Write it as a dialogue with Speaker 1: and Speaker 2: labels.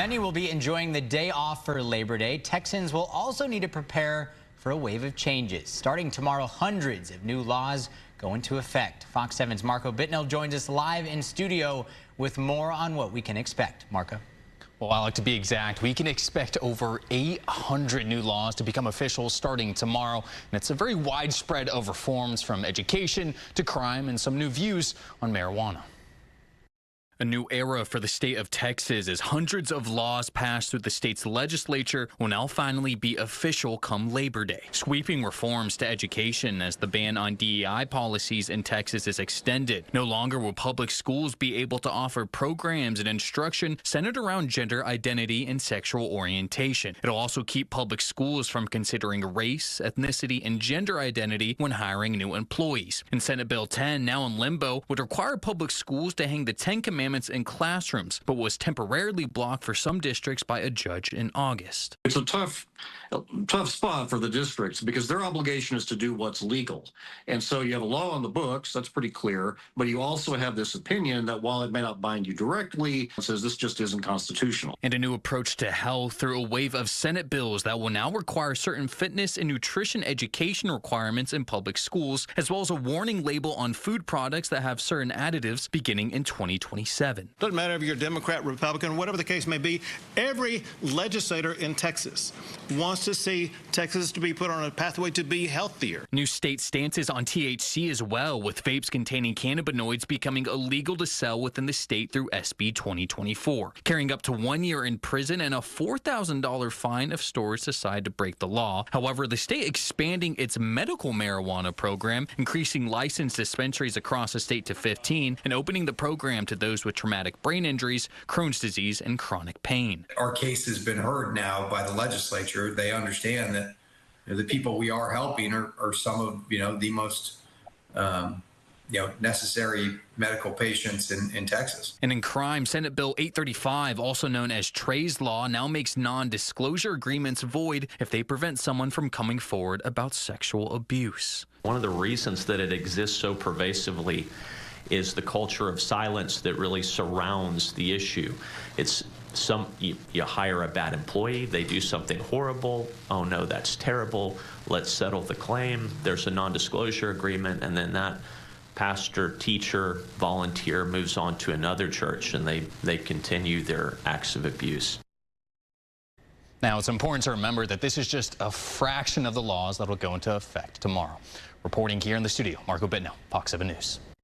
Speaker 1: Many will be enjoying the day off for Labor Day. Texans will also need to prepare for a wave of changes. Starting tomorrow, hundreds of new laws go into effect. Fox 7's Marco Bittnell joins us live in studio with more on what we can expect. Marco.
Speaker 2: Well, Alec, to be exact, we can expect over 800 new laws to become official starting tomorrow. And it's a very widespread of reforms from education to crime and some new views on marijuana. A new era for the state of Texas as hundreds of laws passed through the state's legislature will now finally be official come Labor Day. Sweeping reforms to education as the ban on DEI policies in Texas is extended. No longer will public schools be able to offer programs and instruction centered around gender identity and sexual orientation. It'll also keep public schools from considering race, ethnicity, and gender identity when hiring new employees. And Senate Bill 10, now in limbo, would require public schools to hang the 10 Commandments in classrooms, but was temporarily blocked for some districts by a judge in August.
Speaker 3: It's a tough spot for the districts because their obligation is to do what's legal. And so you have a law on the books, that's pretty clear, but you also have this opinion that while it may not bind you directly, it says this just isn't constitutional.
Speaker 2: And a new approach to health through a wave of Senate bills that will now require certain fitness and nutrition education requirements in public schools, as well as a warning label on food products that have certain additives beginning in 2027.
Speaker 4: Doesn't matter if you're a Democrat, Republican, whatever the case may be, every legislator in Texas wants to see Texas to be put on a pathway to be healthier.
Speaker 2: New state stances on THC as well, with vapes containing cannabinoids becoming illegal to sell within the state through SB 2024, carrying up to 1 year in prison and a $4,000 fine if stores decide to break the law. However, the state expanding its medical marijuana program, increasing licensed dispensaries across the state to 15, and opening the program to those with traumatic brain injuries, Crohn's disease, and chronic pain.
Speaker 5: Our case has been heard now by the legislature. They understand that the people we are helping are some of the most necessary medical patients in Texas.
Speaker 2: And in crime, Senate Bill 835, also known as Trey's Law, now makes non-disclosure agreements void if they prevent someone from coming forward about sexual abuse.
Speaker 6: One of the reasons that it exists so pervasively is the culture of silence that really surrounds the issue. It's you hire a bad employee, they do something horrible, oh no, that's terrible, let's settle the claim, there's a non-disclosure agreement, and then that pastor, teacher, volunteer moves on to another church and they continue their acts of abuse.
Speaker 2: Now, it's important to remember that this is just a fraction of the laws that will go into effect tomorrow. Reporting here in the studio, Marco Bittnell, Fox 7 News.